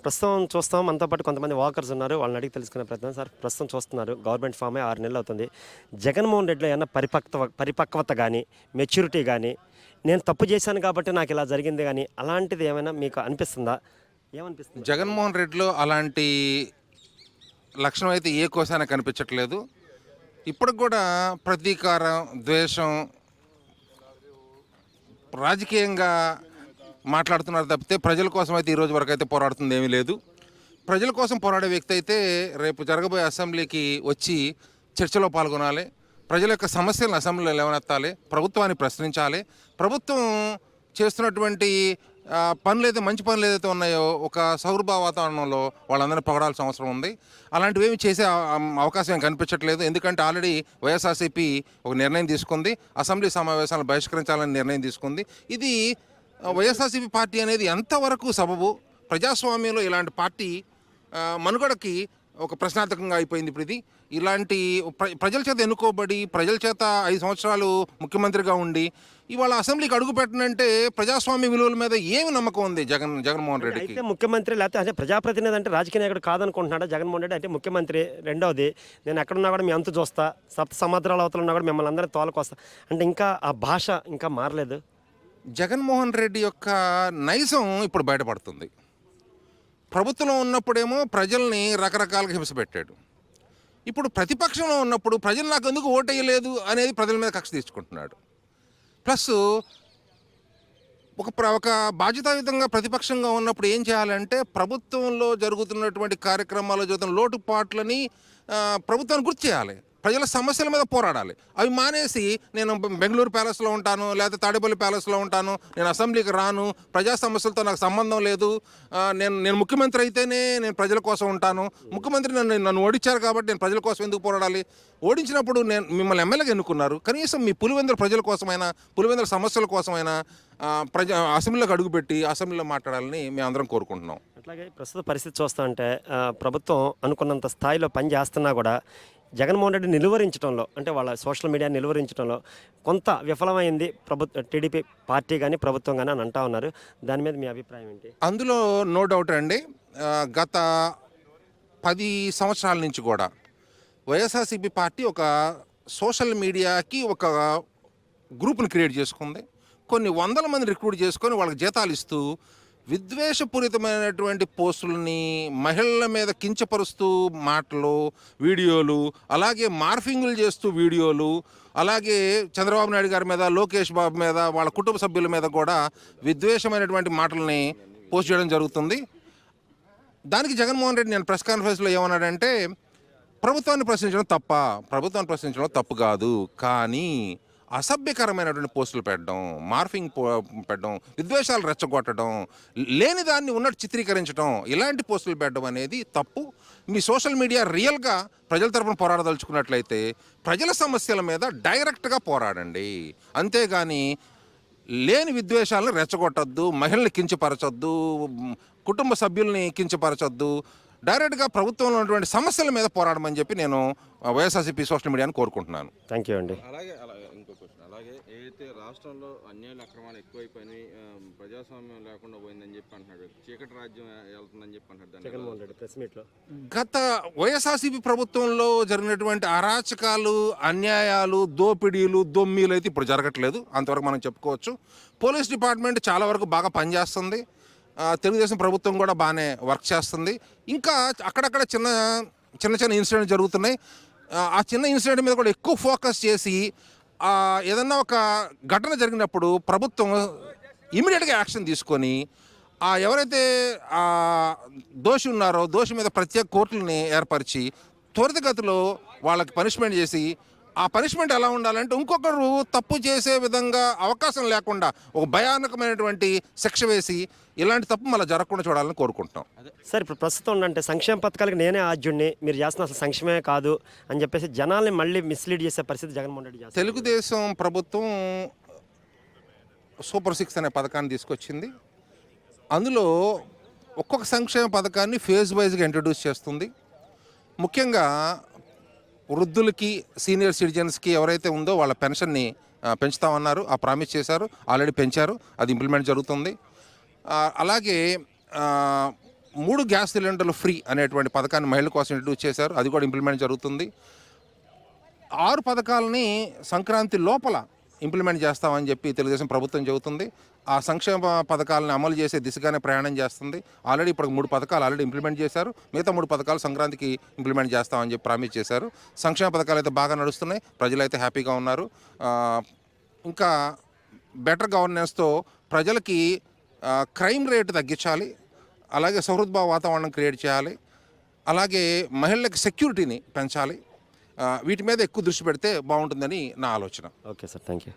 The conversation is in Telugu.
ప్రస్తుతం చూస్తాం మనతో పాటు కొంతమంది వాకర్స్ ఉన్నారు. వాళ్ళని అడిగి తెలుసుకునే ప్రయత్నం. సార్ ప్రస్తుతం చూస్తున్నారు గవర్నమెంట్ ఫామ్ అయ్యి 6 నెలలు అవుతుంది. జగన్మోహన్ రెడ్డిలో ఏమన్నా పరిపక్వత గానీ, మెచ్యూరిటీ గానీ, నేను తప్పు చేశాను కాబట్టి నాకు ఇలా జరిగింది గానీ, అలాంటిది ఏమైనా మీకు అనిపిస్తుందా? ఏమనిపిస్తుంది? జగన్మోహన్ రెడ్డిలో అలాంటి లక్షణం అయితే ఏ కోశాన కనిపించట్లేదు. ఇప్పటికి కూడా ప్రతీకారం, ద్వేషం, రాజకీయంగా మాట్లాడుతున్నారు తప్పితే ప్రజల కోసం అయితే ఈ రోజు వరకు అయితే పోరాడుతుంది ఏమీ లేదు. ప్రజల కోసం పోరాడే వ్యక్తి అయితే రేపు జరగబోయే అసెంబ్లీకి వచ్చి చర్చలో పాల్గొనాలి. ప్రజల యొక్క సమస్యలను అసెంబ్లీలో లేవనెత్తాలి. ప్రభుత్వాన్ని ప్రశ్నించాలి. ప్రభుత్వం చేస్తున్నటువంటి పనులు అయితే మంచి పనులు ఏదైతే ఉన్నాయో ఒక సౌరభ వాతావరణంలో వాళ్ళందరినీ పొగడాల్సిన అవసరం ఉంది. అలాంటివి ఏమి చేసే అవకాశం ఏం కనిపించట్లేదు. ఎందుకంటే ఆల్రెడీ వైఎస్ఆర్సీపీ ఒక నిర్ణయం తీసుకుంది. అసెంబ్లీ సమావేశాలను బహిష్కరించాలని నిర్ణయం తీసుకుంది. ఇది వైఎస్ఆర్సీపీ పార్టీ అనేది ఎంతవరకు సబబు? ప్రజాస్వామ్యంలో ఇలాంటి పార్టీ మనుగడకి ఒక ప్రశ్నార్థకంగా అయిపోయింది. ఇప్పుడు ఇది ఇలాంటి ప్రజల చేత ఎన్నుకోబడి ప్రజల చేత 5 సంవత్సరాలు ముఖ్యమంత్రిగా ఉండి ఇవాళ అసెంబ్లీకి అడుగు పెట్టనంటే ప్రజాస్వామ్య విలువల మీద ఏమి నమ్మకం ఉంది జగన్మోహన్ రెడ్డికి? అయితే ముఖ్యమంత్రి లేకపోతే అంటే ప్రజాప్రతినిధి అంటే రాజకీయ నాయకుడు కాదనుకుంటున్నాడా జగన్మోహన్ రెడ్డి? అంటే ముఖ్యమంత్రి. రెండవది, నేను ఎక్కడున్నా కూడా మీ అంతు చూస్తా, సప్త సముద్రాల అవతల ఉన్నా కూడా మిమ్మల్ని అందరినీ తోలుకొస్తా అంటే ఇంకా ఆ భాష ఇంకా మారలేదు. జగన్మోహన్ రెడ్డి యొక్క నైజం ఇప్పుడు బయటపడుతుంది. ప్రభుత్వంలో ఉన్నప్పుడేమో ప్రజల్ని రకరకాలుగా హింస పెట్టాడు. ఇప్పుడు ప్రతిపక్షంలో ఉన్నప్పుడు ప్రజలు నాకు ఎందుకు ఓటేయలేదు అనేది ప్రజల మీద కక్ష తీర్చుకుంటున్నాడు. ప్లస్ ఒక బాధ్యతాయుతంగా ప్రతిపక్షంగా ఉన్నప్పుడు ఏం చేయాలంటే ప్రభుత్వంలో జరుగుతున్నటువంటి కార్యక్రమాల్లో జరుగుతున్న లోటుపాట్లని ప్రభుత్వాన్ని గుర్తు చేయాలి. ప్రజల సమస్యల మీద పోరాడాలి. అవి మానేసి నేను బెంగళూరు ప్యాలెస్లో ఉంటాను, లేకపోతే తాడేపల్లి ప్యాలెస్లో ఉంటాను, నేను అసెంబ్లీకి రాను, ప్రజా సమస్యలతో నాకు సంబంధం లేదు, నేను ముఖ్యమంత్రి అయితేనే నేను ప్రజల కోసం ఉంటాను, ముఖ్యమంత్రి నన్ను ఓడించారు కాబట్టి నేను ప్రజల కోసం ఎందుకు పోరాడాలి? ఓడించినప్పుడు నేను మిమ్మల్ని ఎమ్మెల్యేగా ఎన్నుకున్నారు, కనీసం మీ పులివెందుల ప్రజల కోసమైనా, పులివెందుల సమస్యల కోసమైనా అసెంబ్లీలోకి అడుగుపెట్టి అసెంబ్లీలో మాట్లాడాలని మేము అందరం కోరుకుంటున్నాం. అట్లాగే ప్రస్తుత పరిస్థితి చూస్తూ ఉంటే ప్రభుత్వం అనుకున్నంత స్థాయిలో పని చేస్తున్నా కూడా జగన్మోహన్ రెడ్డి నిలువరించడంలో అంటే వాళ్ళ సోషల్ మీడియా నిలువరించడంలో కొంత విఫలమైంది టీడీపీ పార్టీ కానీ ప్రభుత్వం కానీ అని అంటా ఉన్నారు. దాని మీద మీ అభిప్రాయం ఏంటి? అందులో నో డౌట్ అండి. గత 10 సంవత్సరాల నుంచి కూడా వైఎస్ఆర్సీపీ పార్టీ ఒక సోషల్ మీడియాకి ఒక గ్రూప్ని క్రియేట్ చేసుకుంది. కొన్ని వందల మంది రిక్రూట్ చేసుకొని వాళ్ళకి జీతాలు ఇస్తూ విద్వేషపూరితమైనటువంటి పోస్టులని, మహిళల మీద కించపరుస్తూ మాటలు, వీడియోలు, అలాగే మార్ఫింగులు చేస్తూ వీడియోలు, అలాగే చంద్రబాబు నాయుడు గారి మీద, లోకేష్ బాబు మీద, వాళ్ళ కుటుంబ సభ్యుల మీద కూడా విద్వేషమైనటువంటి మాటలని పోస్ట్ చేయడం జరుగుతుంది. దానికి జగన్మోహన్ రెడ్డి నేను ప్రెస్ కాన్ఫరెన్స్లో ఏమన్నాడంటే ప్రభుత్వాన్ని ప్రశ్నించడం తప్పు కాదు, కానీ అసభ్యకరమైనటువంటి పోస్టులు పెట్టడం, మార్ఫింగ్ పెట్టడం, విద్వేషాలు రెచ్చగొట్టడం, లేని దాన్ని ఉన్నట్టు చిత్రీకరించడం, ఇలాంటి పోస్టులు పెట్టడం అనేది తప్పు. మీ సోషల్ మీడియా రియల్గా ప్రజల తరపున పోరాడదలుచుకున్నట్లయితే ప్రజల సమస్యల మీద డైరెక్ట్గా పోరాడండి. అంతేగాని లేని విద్వేషాలను రెచ్చగొట్టద్దు, మహిళల్ని కించపరచొద్దు, కుటుంబ సభ్యుల్ని కించపరచొద్దు, డైరెక్ట్గా ప్రభుత్వంలో ఉన్నటువంటి సమస్యల మీద పోరాడమని చెప్పి నేను వైఎస్ఆర్సీపీ సోషల్ మీడియాని కోరుకుంటున్నాను. థ్యాంక్ యూ అండి. అలాగే ఇంకో క్వశ్చన్, అలాగే ఏదైతే రాష్ట్రంలో అన్యాయాలు అక్రమాలు ఎక్కువైపోయినాయి, ప్రజాస్వామ్యం లేకుండా పోయిందని చెప్పి అంటున్నాడు, చీకటి రాజ్యం వెళ్తుందని చెప్పి అంటున్నాడు జగన్మోహన్ రెడ్డి ప్రెస్ మీట్లో. గత వైఎస్ఆర్సీపీ ప్రభుత్వంలో జరిగినటువంటి అరాచకాలు, అన్యాయాలు, దోపిడీలు, దొమ్మీలు అయితే ఇప్పుడు జరగట్లేదు, అంతవరకు మనం చెప్పుకోవచ్చు. పోలీస్ డిపార్ట్మెంట్ చాలా వరకు బాగా పనిచేస్తుంది. తెలుగుదేశం ప్రభుత్వం కూడా బాగానే వర్క్ చేస్తుంది. ఇంకా అక్కడక్కడ చిన్న ఇన్సిడెంట్ జరుగుతున్నాయి. ఆ చిన్న ఇన్సిడెంట్ మీద కూడా ఎక్కువ ఫోకస్ చేసి ఏదన్నా ఒక ఘటన జరిగినప్పుడు ప్రభుత్వం ఇమీడియట్గా యాక్షన్ తీసుకొని ఎవరైతే దోషి ఉన్నారో దోషి మీద ప్రత్యేక కోర్టులని ఏర్పరిచి త్వరితగతిలో వాళ్ళకి పనిష్మెంట్ చేసి, ఆ పనిష్మెంట్ ఎలా ఉండాలంటే ఇంకొకరు తప్పు చేసే విధంగా అవకాశం లేకుండా ఒక భయానకమైనటువంటి శిక్ష వేసి ఇలాంటి తప్పు మళ్ళీ జరగకుండా చూడాలని కోరుకుంటున్నాం. సార్ ఇప్పుడు ప్రస్తుతం అంటే సంక్షేమ పథకాలకి నేనే ఆద్యుడిని, మీరు చేస్తున్న అసలు సంక్షేమమే కాదు అని చెప్పేసి జనాల్ని మళ్ళీ మిస్లీడ్ చేసే పరిస్థితి జగన్మోహన్ రెడ్డి చేస్తారు. తెలుగుదేశం ప్రభుత్వం సూపర్ 6 అనే పథకాన్ని తీసుకొచ్చింది. అందులో ఒక్కొక్క సంక్షేమ పథకాన్ని ఫేజ్ వైజ్గా ఇంట్రడ్యూస్ చేస్తుంది. ముఖ్యంగా వృద్ధులకి, సీనియర్ సిటిజన్స్కి ఎవరైతే ఉందో వాళ్ళ పెన్షన్ని పెంచుతామన్నారు, ఆ ప్రామిస్ చేశారు, ఆల్రెడీ పెంచారు, అది ఇంప్లిమెంట్ జరుగుతుంది. అలాగే 3 గ్యాస్ సిలిండర్లు ఫ్రీ అనేటువంటి పథకాన్ని మహిళల కోసం ఇంట్రడ్యూస్ చేశారు. అది కూడా ఇంప్లిమెంట్ జరుగుతుంది. 6 పథకాలని సంక్రాంతి లోపల ఇంప్లిమెంట్ చేస్తామని చెప్పి తెలుగుదేశం ప్రభుత్వం చెబుతుంది. ఆ సంక్షేమ పథకాలను అమలు చేసే దిశగానే ప్రయాణం చేస్తుంది. ఆల్రెడీ ఇప్పుడు 3 పథకాలు ఆల్రెడీ ఇంప్లిమెంట్ చేశారు. మిగతా 3 పథకాలు సంక్రాంతికి ఇంప్లిమెంట్ చేస్తామని చెప్పి ప్రామిస్ చేశారు. సంక్షేమ పథకాలు అయితే బాగా నడుస్తున్నాయి. ప్రజలైతే హ్యాపీగా ఉన్నారు. ఇంకా బెటర్ గవర్నెన్స్తో ప్రజలకి క్రైమ్ రేటు తగ్గించాలి, అలాగే సౌహృద్భావ వాతావరణం క్రియేట్ చేయాలి, అలాగే మహిళలకు సెక్యూరిటీని పెంచాలి. వీటి మీద ఎక్కువ దృష్టి పెడితే బాగుంటుందని నా ఆలోచన. Okay sir, thank you.